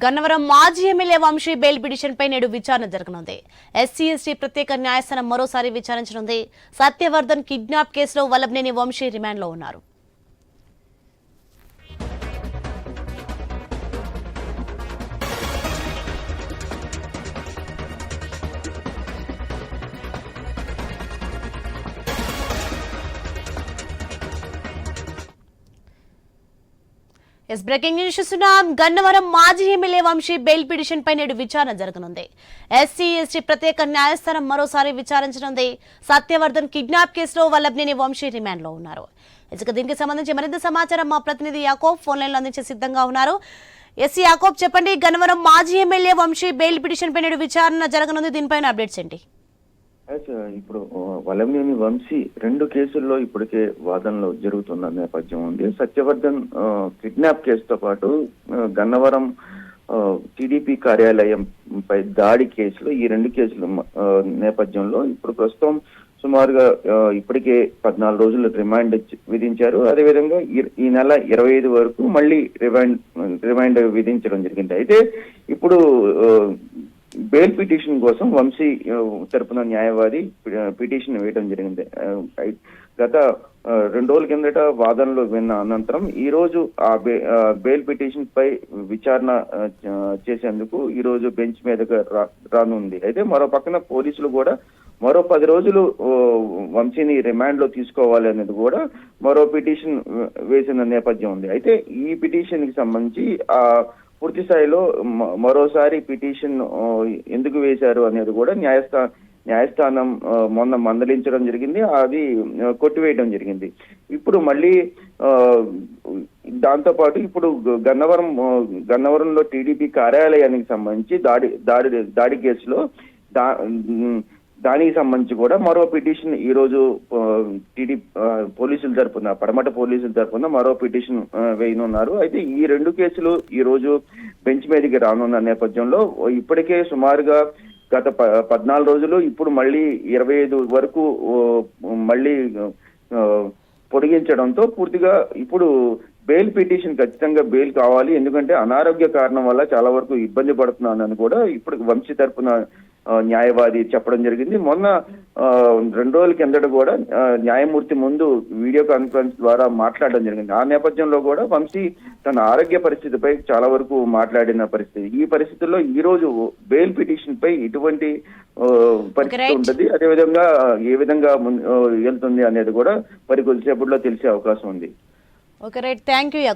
గన్నవరం మాజీ MLA Vamsi bail petition పై నేడు విచారణ జరగనుంది. ఎస్సీ ఎస్టీ ప్రత్యేక న్యాయస్థానం మరోసారి విచారించనుంది. సత్యవర్ధన్ కిడ్నాప్ కేసులో వల్లభనేని వంశీ రిమాండ్లో ఉన్నారు. బ్రేకింగ్ న్యూస్ చూస్తున్నాం. గన్నవరం మాజీ ఎమ్మెల్యే వంశీ బెయిల్ పిటిషన్ పై నేడు విచారణ జరగనుంది. ఎస్సీ ఎస్టీ ప్రత్యేక న్యాయస్థానం మరోసారి విచారించనుంది. సత్యవర్ధన్ కిడ్నాప్ కేసులో వల్లభనేని వంశీ రిమాండ్ లో ఉన్నారు. దీనికి సంబంధించి మరింత సమాచారం మా ప్రతినిధి యాకోబ్ ఫోన్ లైన్ లో అందించే సిద్ధంగా ఉన్నారు. ఎస్సీ యాకోబ్, చెప్పండి, గన్నవరం మాజీ ఎమ్మెల్యే వంశీ బెయిల్ పిటిషన్ పై నేడు విచారణ జరగనుంది. దీనిపైన అప్డేట్స్ ఏంటి? ఇప్పుడు వల్లభనేని వంశీ 2 కేసుల్లో ఇప్పటికే వాదనలు జరుగుతున్న నేపథ్యం ఉంది. సత్యవర్ధన్ కిడ్నాప్ కేసుతో పాటు గన్నవరం టీడీపీ కార్యాలయం పై దాడి కేసులో ఈ 2 కేసుల నేపథ్యంలో ఇప్పుడు ప్రస్తుతం సుమారుగా ఇప్పటికే 14 రోజులు రిమాండ్ విధించారు. అదేవిధంగా ఈ నెల 25 వరకు మళ్ళీ రిమాండ్ విధించడం జరిగింది. అయితే ఇప్పుడు బెయిల్ పిటిషన్ కోసం వంశీ తరపున న్యాయవాది పిటిషన్ వేయడం జరిగింది. గత 2 రోజుల కిందట వాదనలు విన్న అనంతరం ఈ రోజు ఆ బెయిల్ పిటిషన్ పై విచారణ చేసేందుకు ఈ రోజు బెంచ్ మీదగా రానుంది. అయితే మరో పక్కన పోలీసులు కూడా మరో 10 రోజులు వంశీని రిమాండ్ లో తీసుకోవాలి అనేది కూడా మరో పిటిషన్ వేసిన నేపథ్యం ఉంది. అయితే ఈ పిటిషన్ కి సంబంధించి పూర్తి స్థాయిలో మరోసారి పిటిషన్ ఎందుకు వేశారు అనేది కూడా న్యాయస్థానం మొన్న మందలించడం జరిగింది. అది కొట్టివేయడం జరిగింది. ఇప్పుడు మళ్ళీ దాంతో పాటు ఇప్పుడు గన్నవరంలో టీడీపీ కార్యాలయానికి సంబంధించి దాడి కేసులో దానికి సంబంధించి కూడా మరో పిటిషన్ ఈ రోజు పోలీసుల తరపున పడమట పోలీసుల తరపున మరో పిటిషన్ వేయనున్నారు. అయితే ఈ 2 కేసులు ఈ రోజు బెంచ్ మీదకి రానున్న నేపథ్యంలో ఇప్పటికే సుమారుగా గత 14 రోజులు ఇప్పుడు మళ్ళీ 25 వరకు మళ్ళీ పొడిగించడంతో పూర్తిగా ఇప్పుడు బెయిల్ పిటిషన్ ఖచ్చితంగా బెయిల్ కావాలి, ఎందుకంటే అనారోగ్య కారణం వల్ల చాలా వరకు ఇబ్బంది పడుతున్నానని కూడా ఇప్పుడు వంశీ తరపున న్యాయవాది చెప్పడం జరిగింది. మొన్న 2 రోజుల కిందట కూడా న్యాయమూర్తి ముందు వీడియో కాన్ఫరెన్స్ ద్వారా మాట్లాడడం జరిగింది. ఆ నేపథ్యంలో కూడా వంశీ తన ఆరోగ్య పరిస్థితిపై చాలా వరకు మాట్లాడిన పరిస్థితి. ఈ పరిస్థితుల్లో ఈ రోజు బెయిల్ పిటిషన్ పై ఇటువంటి పరిస్థితి ఉంటుంది, అదేవిధంగా ఏ విధంగా వెళ్తుంది అనేది కూడా మరి కొద్దిసేపట్లో తెలిసే అవకాశం ఉంది. Okay, right. Thank you యాకోబ్.